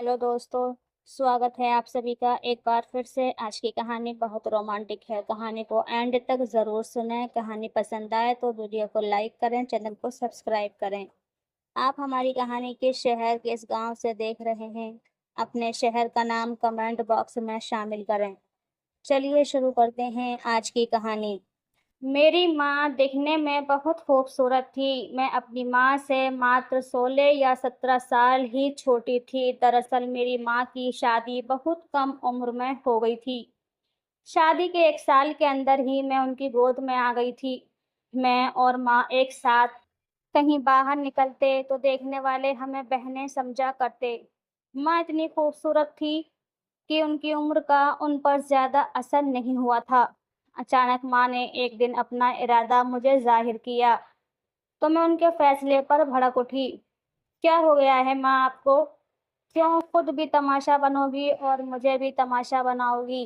Hello दोस्तों, स्वागत है आप सभी का एक बार फिर से। आज की कहानी बहुत रोमांटिक है। कहानी को एंड तक ज़रूर सुनें। कहानी पसंद आए तो वीडियो को लाइक करें, चैनल को सब्सक्राइब करें। आप हमारी कहानी किस शहर, किस गांव से देख रहे हैं? अपने शहर का नाम कमेंट बॉक्स में शामिल करें। चलिए शुरू करते हैं आज की कहानी। मेरी माँ दिखने में बहुत खूबसूरत थी। मैं अपनी माँ से मात्र 16 या 17 साल ही छोटी थी। दरअसल मेरी माँ की शादी बहुत कम उम्र में हो गई थी। शादी के 1 साल के अंदर ही मैं उनकी गोद में आ गई थी। मैं और माँ एक साथ कहीं बाहर निकलते तो देखने वाले हमें बहनें समझा करते। माँ इतनी खूबसूरत थी कि उनकी उम्र का उन पर ज़्यादा असर नहीं हुआ था। अचानक माँ ने एक दिन अपना इरादा मुझे ज़ाहिर किया, तो मैं उनके फैसले पर भड़क उठी। क्या हो गया है माँ आपको? क्यों खुद भी तमाशा बनोगी और मुझे भी तमाशा बनाओगी?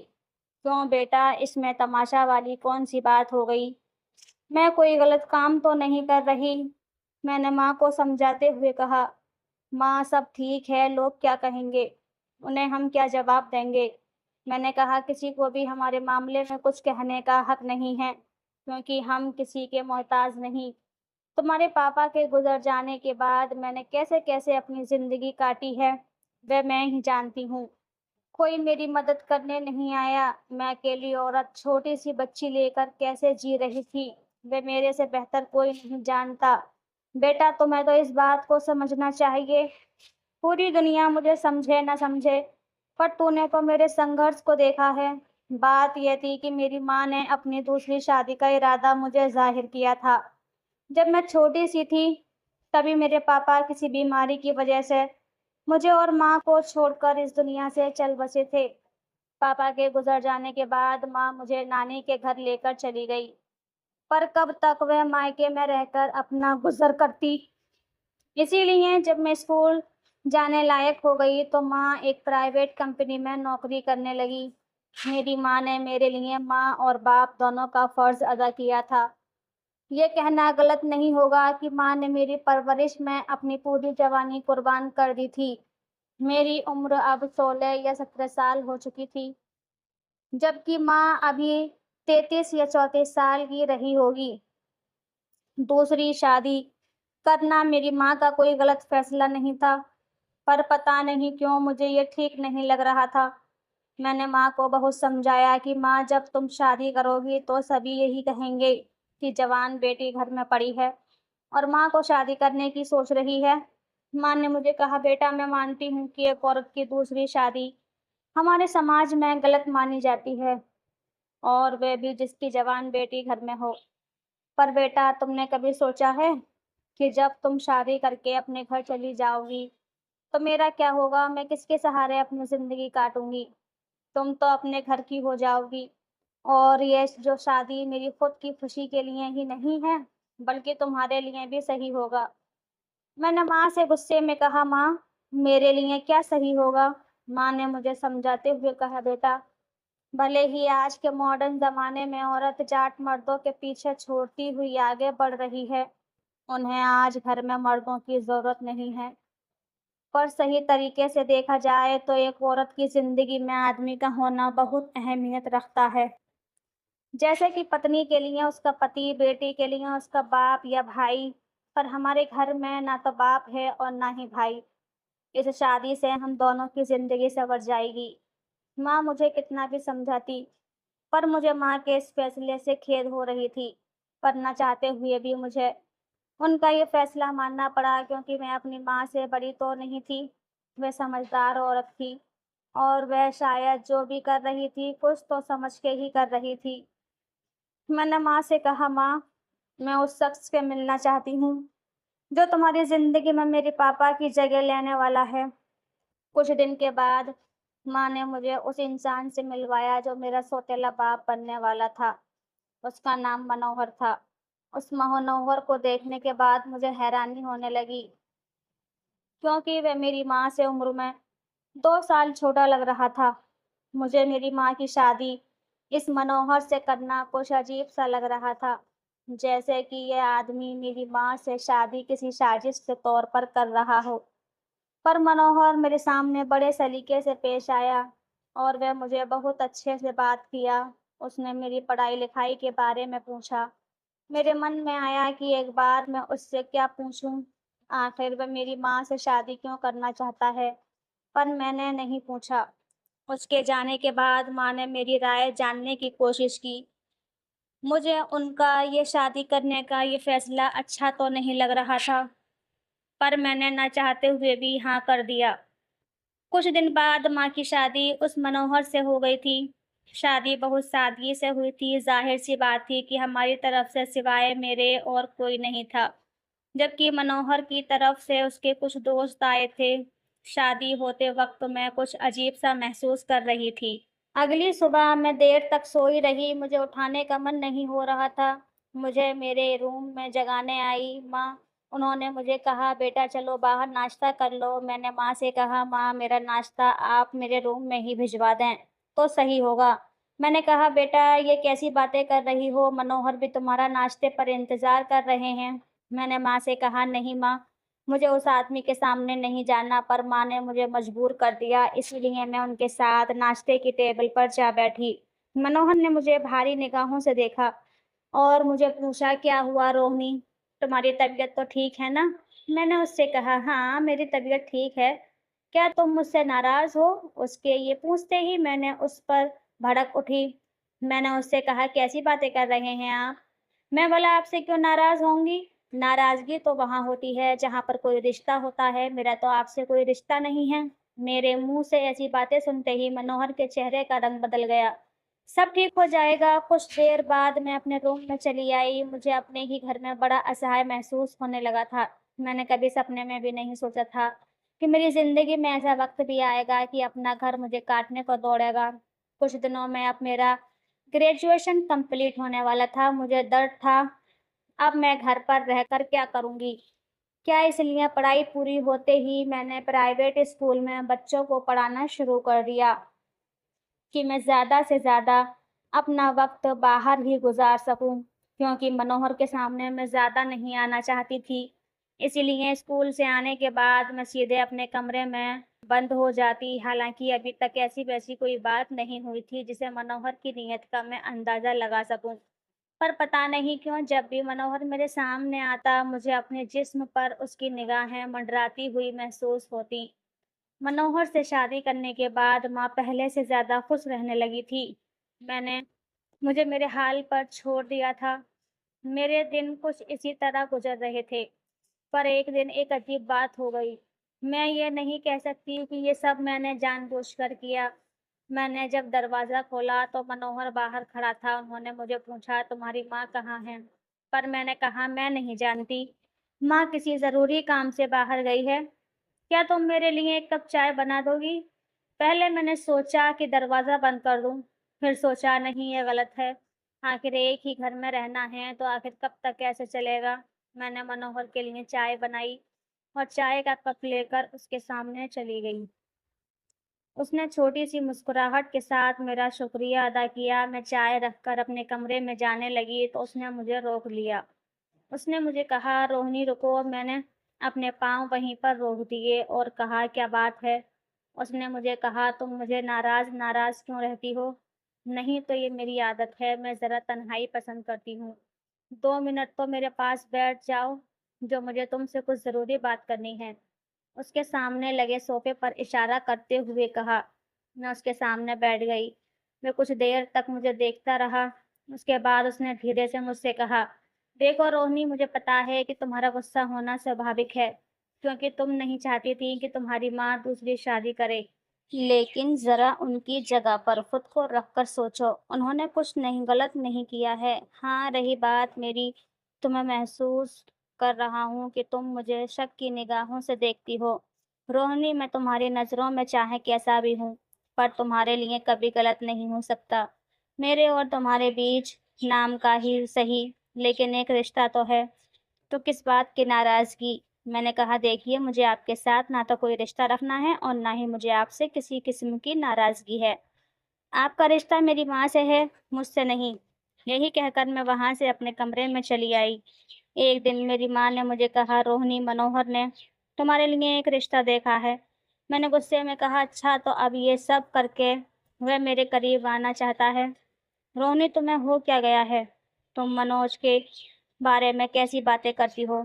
क्यों बेटा, इसमें तमाशा वाली कौन सी बात हो गई? मैं कोई गलत काम तो नहीं कर रही? मैंने माँ को समझाते हुए कहा। माँ सब ठीक है, लोग क्या कहेंगे? उन्हें हम क्या जवाब देंगे? मैंने कहा किसी को भी हमारे मामले में कुछ कहने का हक नहीं है, क्योंकि हम किसी के मोहताज नहीं। तुम्हारे पापा के गुजर जाने के बाद मैंने कैसे कैसे अपनी जिंदगी काटी है, वह मैं ही जानती हूँ। कोई मेरी मदद करने नहीं आया। मैं अकेली औरत छोटी सी बच्ची लेकर कैसे जी रही थी, वे मेरे से बेहतर कोई नहीं जानता। बेटा तुम्हें तो इस बात को समझना चाहिए। पूरी दुनिया मुझे समझे न समझे, पर तूने तो मेरे संघर्ष को देखा है। बात यह थी कि मेरी माँ ने अपनी दूसरी शादी का इरादा मुझे जाहिर किया था। जब मैं छोटी सी थी, तभी मेरे पापा किसी बीमारी की वजह से मुझे और माँ को छोड़कर इस दुनिया से चल बसे थे। पापा के गुजर जाने के बाद माँ मुझे नानी के घर लेकर चली गई, पर कब तक वह मायके में रहकर अपना गुजर करती। इसीलिए जब मैं स्कूल जाने लायक हो गई तो माँ एक प्राइवेट कंपनी में नौकरी करने लगी। मेरी माँ ने मेरे लिए माँ और बाप दोनों का फर्ज अदा किया था। ये कहना गलत नहीं होगा कि माँ ने मेरी परवरिश में अपनी पूरी जवानी कुर्बान कर दी थी। मेरी उम्र अब 16 या 17 साल हो चुकी थी, जबकि माँ अभी 33 या 34 साल की रही होगी। दूसरी शादी करना मेरी माँ का कोई गलत फैसला नहीं था, पर पता नहीं क्यों मुझे ये ठीक नहीं लग रहा था। मैंने माँ को बहुत समझाया कि माँ जब तुम शादी करोगी तो सभी यही कहेंगे कि जवान बेटी घर में पड़ी है और माँ को शादी करने की सोच रही है। माँ ने मुझे कहा बेटा, मैं मानती हूँ कि एक औरत की दूसरी शादी हमारे समाज में गलत मानी जाती है, और वह भी जिसकी जवान बेटी घर में हो। पर बेटा, तुमने कभी सोचा है कि जब तुम शादी करके अपने घर चली जाओगी तो मेरा क्या होगा? मैं किसके सहारे अपनी जिंदगी काटूंगी? तुम तो अपने घर की हो जाओगी, और ये जो शादी मेरी खुद की खुशी के लिए ही नहीं है, बल्कि तुम्हारे लिए भी सही होगा। मैंने माँ से गुस्से में कहा, माँ मेरे लिए क्या सही होगा? माँ ने मुझे समझाते हुए कहा, बेटा भले ही आज के मॉडर्न जमाने में औरत जाट मर्दों के पीछे छोड़ती हुई आगे बढ़ रही है, उन्हें आज घर में मर्दों की जरूरत नहीं है। पर सही तरीके से देखा जाए तो एक औरत की जिंदगी में आदमी का होना बहुत अहमियत रखता है। जैसे कि पत्नी के लिए उसका पति, बेटी के लिए उसका बाप या भाई। पर हमारे घर में ना तो बाप है और ना ही भाई। इस शादी से हम दोनों की जिंदगी संवर जाएगी। माँ मुझे कितना भी समझाती, पर मुझे माँ के इस फैसले से खेद हो रही थी। पर न चाहते हुए भी मुझे उनका ये फैसला मानना पड़ा, क्योंकि मैं अपनी माँ से बड़ी तो नहीं थी। वह समझदार औरत थी, और वह शायद जो भी कर रही थी कुछ तो समझ के ही कर रही थी। मैंने माँ से कहा, माँ मैं उस शख्स से मिलना चाहती हूँ जो तुम्हारी जिंदगी में मेरे पापा की जगह लेने वाला है। कुछ दिन के बाद माँ ने मुझे उस इंसान से मिलवाया जो मेरा सौतेला बाप बनने वाला था। उसका नाम मनोहर था। उस मनोहर को देखने के बाद मुझे हैरानी होने लगी, क्योंकि वह मेरी माँ से उम्र में 2 साल छोटा लग रहा था। मुझे मेरी माँ की शादी इस मनोहर से करना कुछ अजीब सा लग रहा था, जैसे कि यह आदमी मेरी माँ से शादी किसी साजिश के तौर पर कर रहा हो। पर मनोहर मेरे सामने बड़े सलीके से पेश आया और वह मुझे बहुत अच्छे से बात किया। उसने मेरी पढ़ाई-लिखाई के बारे में पूछा। मेरे मन में आया कि एक बार मैं उससे क्या पूछूं? आखिर वह मेरी माँ से शादी क्यों करना चाहता है? पर मैंने नहीं पूछा। उसके जाने के बाद माँ ने मेरी राय जानने की कोशिश की। मुझे उनका ये शादी करने का ये फैसला अच्छा तो नहीं लग रहा था, पर मैंने ना चाहते हुए भी हाँ कर दिया। कुछ दिन बाद माँ की शादी उस मनोहर से हो गई थी। शादी बहुत सादगी से हुई थी, ज़ाहिर-सी बात थी कि हमारी तरफ से सिवाय मेरे और कोई नहीं था। जबकि मनोहर की तरफ से उसके कुछ दोस्त आए थे। शादी होते वक़्त मैं कुछ अजीब-सा महसूस कर रही थी। अगली सुबह मैं देर तक सोई रही, मुझे उठाने का मन नहीं हो रहा था। मुझे मेरे रूम में जगाने आई माँ। उन्होंने मुझे कहा, "बेटा चलो बाहर नाश्ता कर लो।" मैंने माँ से कहा, "माँ मेरा नाश्ता आप मेरे रूम में ही भिजवा दें, तो सही होगा।" मैंने कहा, "बेटा ये कैसी बातें कर रही हो? मनोहर भी तुम्हारा नाश्ते पर इंतज़ार कर रहे हैं।" मैंने माँ से कहा, "नहीं माँ, मुझे उस आदमी के सामने नहीं जाना।" पर माँ ने मुझे मजबूर कर दिया, इसलिए मैं उनके साथ नाश्ते की टेबल पर जा बैठी। मनोहर ने मुझे भारी निगाहों से देखा और मुझे पूछा, "क्या हुआ रोहिणी? तुम्हारी तबीयत तो ठीक है ना?" मैंने उससे कहा, "हाँ, मेरी तबीयत ठीक है। क्या तुम मुझसे नाराज़ हो?" उसके ये पूछते ही मैंने उस पर भड़क उठी। मैंने उससे कहा, "कैसी बातें कर रहे हैं आप? मैं भला आपसे क्यों नाराज़ होंगी? नाराज़गी तो वहाँ होती है जहाँ पर कोई रिश्ता होता है, मेरा तो आपसे कोई रिश्ता नहीं है।" मेरे मुँह से ऐसी बातें सुनते ही मनोहर के चेहरे का रंग बदल गया। "सब ठीक हो जाएगा।" कुछ देर बाद मैं अपने रूम में चली आई। मुझे अपने ही घर में बड़ा असहाय महसूस होने लगा था। मैंने कभी सपने में भी नहीं सोचा था कि मेरी ज़िंदगी में ऐसा वक़्त भी आएगा कि अपना घर मुझे काटने को दौड़ेगा। कुछ दिनों में अब मेरा ग्रेजुएशन कंप्लीट होने वाला था। मुझे डर था, अब मैं घर पर रहकर क्या करूँगी? क्या इसलिए पढ़ाई पूरी होते ही मैंने प्राइवेट स्कूल में बच्चों को पढ़ाना शुरू कर दिया कि मैं ज़्यादा से ज़्यादा अपना वक़्त बाहर ही गुज़ार सकूँ, क्योंकि मनोहर के सामने मैं ज़्यादा नहीं आना चाहती थी। इसीलिए स्कूल से आने के बाद मैं सीधे अपने कमरे में बंद हो जाती। हालाँकि अभी तक ऐसी-वैसी कोई बात नहीं हुई थी जिसे मनोहर की नीयत का मैं अंदाज़ा लगा सकूँ। पर पता नहीं क्यों जब भी मनोहर मेरे सामने आता, मुझे अपने जिस्म पर उसकी निगाहें मंडराती हुई महसूस होतीं। मनोहर से शादी करने के बाद माँ पहले से ज़्यादा खुश रहने लगी थी। मैंने मुझे मेरे हाल पर छोड़ दिया था। मेरे दिन कुछ इसी तरह गुज़र रहे थे, पर एक दिन एक अजीब बात हो गई। मैं ये नहीं कह सकती कि ये सब मैंने जानबूझकर किया। मैंने जब दरवाज़ा खोला तो मनोहर बाहर खड़ा था। उन्होंने मुझे पूछा, "तुम्हारी माँ कहाँ है?" पर मैंने कहा, "मैं नहीं जानती। माँ किसी ज़रूरी काम से बाहर गई है। क्या तुम मेरे लिए एक कप चाय बना दोगी?" पहले मैंने सोचा कि दरवाज़ा बंद कर दूँ, फिर सोचा नहीं ये गलत है। आखिर एक ही घर में रहना है तो आखिर कब तक ऐसे चलेगा। मैंने मनोहर के लिए चाय बनाई और चाय का कप लेकर उसके सामने चली गई। उसने छोटी-सी मुस्कुराहट के साथ मेरा शुक्रिया अदा किया। मैं चाय रखकर अपने कमरे में जाने लगी तो उसने मुझे रोक लिया। उसने मुझे कहा, "रोहिणी रुको।" मैंने अपने पाँव वहीं पर रोक दिए और कहा, "क्या बात है?" उसने मुझे कहा, "तुम मुझे नाराज़-नाराज़ क्यों रहती हो?" "नहीं तो ये मेरी आदत है, मैं ज़रा तन्हाई पसंद करती हूँ। 2 मिनट तो मेरे पास बैठ जाओ, जो मुझे तुमसे कुछ ज़रूरी बात करनी है।" उसके सामने लगे सोफ़े पर इशारा करते हुए कहा। मैं उसके सामने बैठ गई। वह कुछ देर तक मुझे देखता रहा। उसके बाद उसने धीरे से मुझसे कहा, "देखो रोहिणी, मुझे पता है कि तुम्हारा गुस्सा होना स्वाभाविक है, क्योंकि तुम नहीं चाहती थी कि तुम्हारी माँ दूसरी शादी करे। लेकिन ज़रा उनकी जगह पर खुद को रख कर सोचो, उन्होंने कुछ नहीं गलत नहीं किया है। हाँ, रही बात मेरी, तो मैं महसूस कर रहा हूँ कि तुम मुझे शक की निगाहों से देखती हो। रोहिणी, मैं तुम्हारी नज़रों में चाहे कैसा भी हूँ, पर तुम्हारे लिए कभी गलत नहीं हो सकता। मेरे और तुम्हारे बीच नाम का ही सही, लेकिन एक रिश्ता तो है। तो किस बात की नाराज़गी?" मैंने कहा, "देखिए, मुझे आपके साथ ना तो कोई रिश्ता रखना है और ना ही मुझे आपसे किसी किस्म की नाराज़गी है। आपका रिश्ता मेरी माँ से है, मुझसे नहीं।" यही कहकर मैं वहाँ से अपने कमरे में चली आई। एक दिन मेरी माँ ने मुझे कहा, "रोहिणी, मनोहर ने तुम्हारे लिए एक रिश्ता देखा है। मैंने गुस्से में कहा, अच्छा तो अब ये सब करके वह मेरे करीब आना चाहता है। रोहिणी, तुम्हें हो क्या गया है? तुम मनोज के बारे में कैसी बातें करती हो?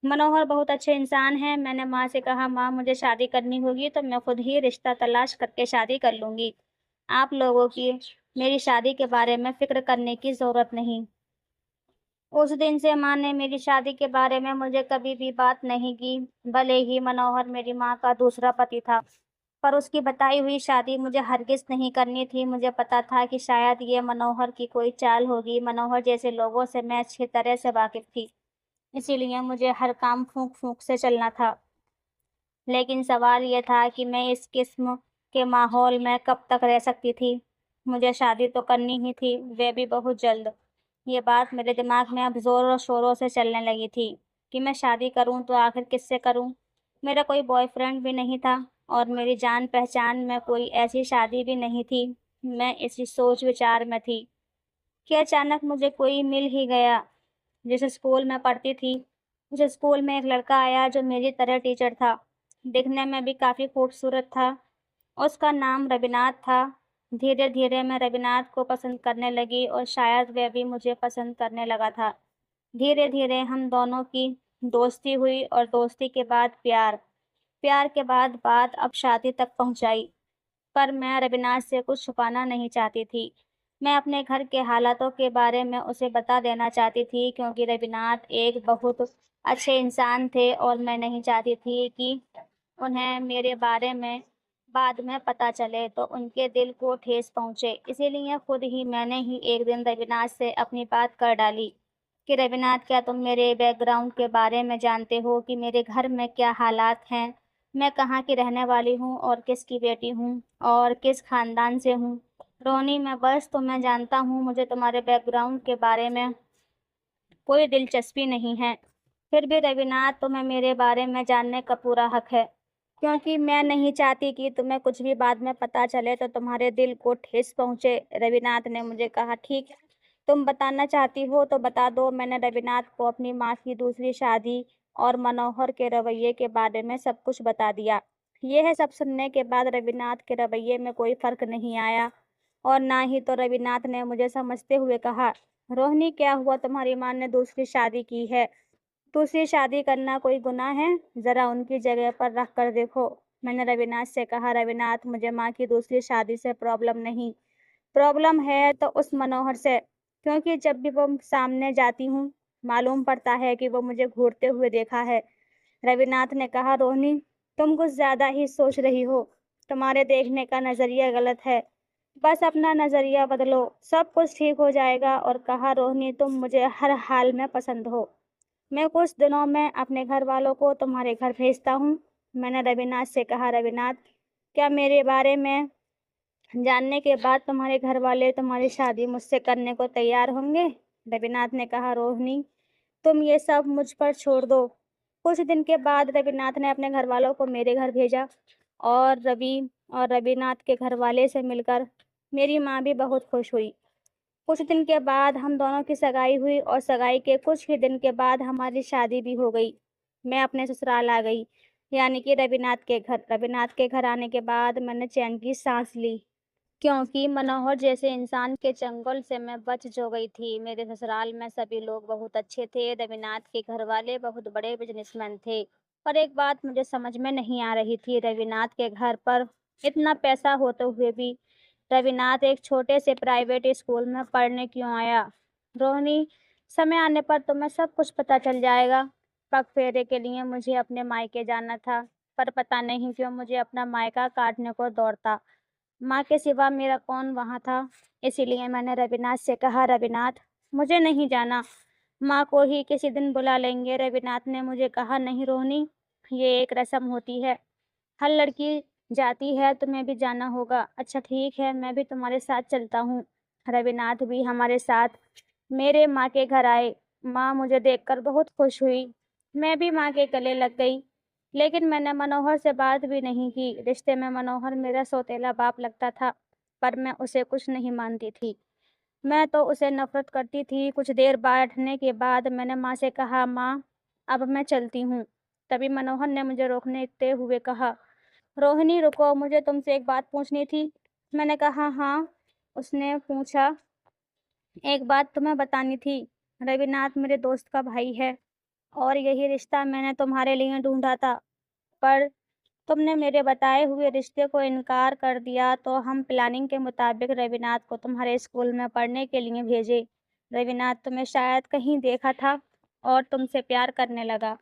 मनोहर बहुत अच्छे इंसान हैं। मैंने माँ से कहा, माँ मुझे शादी करनी होगी तो मैं खुद ही रिश्ता तलाश करके शादी कर लूंगी। आप लोगों की मेरी शादी के बारे में फिक्र करने की जरूरत नहीं। उस दिन से माँ ने मेरी शादी के बारे में मुझे कभी भी बात नहीं की। भले ही मनोहर मेरी माँ का दूसरा पति था, पर उसकी बताई हुई शादी मुझे हरगिज नहीं करनी थी। मुझे पता था कि शायद ये मनोहर की कोई चाल होगी। मनोहर जैसे लोगों से मैं अच्छी तरह से वाकिफ थी, इसीलिए मुझे हर काम फूंक फूंक से चलना था। लेकिन सवाल ये था कि मैं इस किस्म के माहौल में कब तक रह सकती थी। मुझे शादी तो करनी ही थी, वे भी बहुत जल्द। ये बात मेरे दिमाग में अब ज़ोरों शोरों से चलने लगी थी कि मैं शादी करूं तो आखिर किससे करूं। मेरा कोई बॉयफ्रेंड भी नहीं था और मेरी जान पहचान में कोई ऐसी शादी भी नहीं थी। मैं इसी सोच विचार में थी कि अचानक मुझे कोई मिल ही गया। जिस स्कूल में पढ़ती थी, उस स्कूल में एक लड़का आया जो मेरी तरह टीचर था। दिखने में भी काफ़ी खूबसूरत था। उसका नाम रविनाथ था। धीरे धीरे मैं रविनाथ को पसंद करने लगी और शायद वह भी मुझे पसंद करने लगा था। धीरे धीरे हम दोनों की दोस्ती हुई और दोस्ती के बाद प्यार। प्यार के बाद बात अब शादी तक पहुंचाई। पर मैं रविनाथ से कुछ छुपाना नहीं चाहती थी। मैं अपने घर के हालातों के बारे में उसे बता देना चाहती थी क्योंकि रविनाथ एक बहुत अच्छे इंसान थे और मैं नहीं चाहती थी कि उन्हें मेरे बारे में बाद में पता चले तो उनके दिल को ठेस पहुंचे। इसीलिए खुद ही मैंने ही एक दिन रविनाथ से अपनी बात कर डाली कि रविनाथ, क्या तुम मेरे बैकग्राउंड के बारे में जानते हो कि मेरे घर में क्या हालात हैं? मैं कहाँ की रहने वाली हूँ और किसकी बेटी हूँ और किस खानदान से हूँ? रोनी, मैं बस तुम्हें जानता हूँ, मुझे तुम्हारे बैकग्राउंड के बारे में कोई दिलचस्पी नहीं है। फिर भी रविनाथ, तुम्हें मेरे बारे में जानने का पूरा हक है, क्योंकि मैं नहीं चाहती कि तुम्हें कुछ भी बाद में पता चले तो तुम्हारे दिल को ठेस पहुंचे। रविनाथ ने मुझे कहा, ठीक है, तुम बताना चाहती हो तो बता दो। मैंने रविनाथ को अपनी माँ की दूसरी शादी और मनोहर के रवैये के बारे में सब कुछ बता दिया। यह सब सुनने के बाद रविनाथ के रवैये में कोई फर्क नहीं आया और ना ही तो रविनाथ ने मुझे समझते हुए कहा, रोहिणी, क्या हुआ? तुम्हारी माँ ने दूसरी शादी की है। दूसरी शादी करना कोई गुनाह है? जरा उनकी जगह पर रख कर देखो। मैंने रविनाथ से कहा, रविनाथ, मुझे माँ की दूसरी शादी से प्रॉब्लम नहीं, प्रॉब्लम है तो उस मनोहर से, क्योंकि जब भी वो सामने जाती हूँ मालूम पड़ता है कि वो मुझे घूरते हुए देखा है। रविनाथ ने कहा, रोहिणी, तुम कुछ ज्यादा ही सोच रही हो। तुम्हारे देखने का नजरिया गलत है। बस अपना नजरिया बदलो, सब कुछ ठीक हो जाएगा। और कहा, रोहिणी, तुम मुझे हर हाल में पसंद हो। मैं कुछ दिनों में अपने घर वालों को तुम्हारे घर भेजता हूँ। मैंने रविनाथ से कहा, रविनाथ, क्या मेरे बारे में जानने के बाद तुम्हारे घर वाले तुम्हारी शादी मुझसे करने को तैयार होंगे? रविनाथ ने कहा, रोहिणी, तुम ये सब मुझ पर छोड़ दो। कुछ दिन के बाद रविनाथ ने अपने घर वालों को मेरे घर भेजा और रविनाथ के घर वाले से मिलकर मेरी माँ भी बहुत खुश हुई। कुछ दिन के बाद हम दोनों की सगाई हुई और सगाई के कुछ ही दिन के बाद हमारी शादी भी हो गई। मैं अपने ससुराल आ गई, यानी कि रविनाथ के घर। रविनाथ के घर आने के बाद मैंने चैन की सांस ली, क्योंकि मनोहर जैसे इंसान के चंगुल से मैं बच जो गई थी। मेरे ससुराल में सभी लोग बहुत अच्छे थे। रविनाथ के घर वाले बहुत बड़े बिजनेसमैन थे। पर एक बात मुझे समझ में नहीं आ रही थी, रविनाथ के घर पर इतना पैसा होते हुए भी रविनाथ एक छोटे से प्राइवेट स्कूल में पढ़ने क्यों आया? रोहिणी, समय आने पर तुम्हें सब कुछ पता चल जाएगा। पग फेरे के लिए मुझे अपने मायके जाना था, पर पता नहीं क्यों मुझे अपना मायका काटने को दौड़ता। माँ के सिवा मेरा कौन वहाँ था? इसीलिए मैंने रविनाथ से कहा, रविनाथ, मुझे नहीं जाना, माँ को ही किसी दिन बुला लेंगे। रविनाथ ने मुझे कहा, नहीं रोहिणी, ये एक रस्म होती है, हर लड़की जाती है, तुम्हें भी जाना होगा। अच्छा ठीक है, मैं भी तुम्हारे साथ चलता हूँ। रविनाथ भी हमारे साथ मेरे माँ के घर आए। माँ मुझे देखकर बहुत खुश हुई। मैं भी माँ के गले लग गई। लेकिन मैंने मनोहर से बात भी नहीं की। रिश्ते में मनोहर मेरा सौतेला बाप लगता था, पर मैं उसे कुछ नहीं मानती थी। मैं तो उसे नफरत करती थी। कुछ देर बैठने के बाद मैंने माँ से कहा, माँ, अब मैं चलती हूँ। तभी मनोहर ने मुझे रोकते हुए कहा, रोहिणी रुको, मुझे तुमसे एक बात पूछनी थी। मैंने कहा हाँ। उसने पूछा, एक बात तुम्हें बतानी थी। रविनाथ मेरे दोस्त का भाई है और यही रिश्ता मैंने तुम्हारे लिए ढूंढा था, पर तुमने मेरे बताए हुए रिश्ते को इनकार कर दिया, तो हम प्लानिंग के मुताबिक रविनाथ को तुम्हारे स्कूल में पढ़ने के लिए भेजे। रविनाथ तुम्हें शायद कहीं देखा था और तुमसे प्यार करने लगा,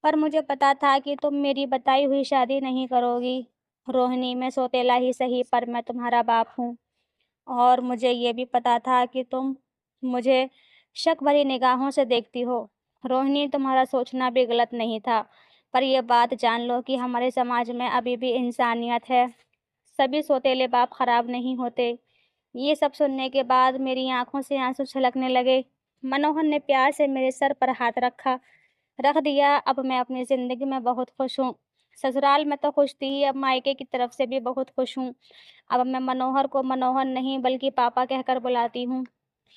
पर मुझे पता था कि तुम मेरी बताई हुई शादी नहीं करोगी। रोहिणी, मैं सौतेला ही सही, पर मैं तुम्हारा बाप हूँ, और मुझे ये भी पता था कि तुम मुझे शक भरी निगाहों से देखती हो। रोहिणी, तुम्हारा सोचना भी गलत नहीं था, पर यह बात जान लो कि हमारे समाज में अभी भी इंसानियत है। सभी सौतेले बाप खराब नहीं होते। ये सब सुनने के बाद मेरी आंखों से आंसू छलकने लगे। मनोहर ने प्यार से मेरे सर पर हाथ रख दिया। अब मैं अपनी ज़िंदगी में बहुत खुश हूँ। ससुराल में तो खुश थी, अब मायके की तरफ से भी बहुत खुश हूँ। अब मैं मनोहर को मनोहर नहीं बल्कि पापा कहकर बुलाती हूँ।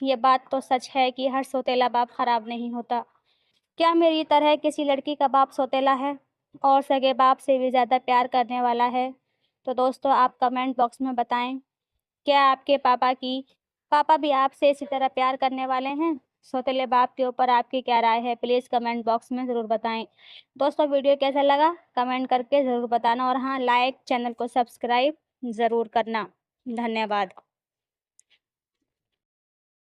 ये बात तो सच है कि हर सौतेला बाप खराब नहीं होता। क्या मेरी तरह किसी लड़की का बाप सौतेला है और सगे बाप से भी ज़्यादा प्यार करने वाला है? तो दोस्तों, आप कमेंट बॉक्स में बताएं, क्या आपके पापा भी आपसे इसी तरह प्यार करने वाले हैं? सौतेले बाप के ऊपर आपकी क्या राय है? प्लीज़ कमेंट बॉक्स में ज़रूर बताएं। दोस्तों, वीडियो कैसा लगा कमेंट करके ज़रूर बताना, और हाँ, लाइक, चैनल को सब्सक्राइब ज़रूर करना। धन्यवाद।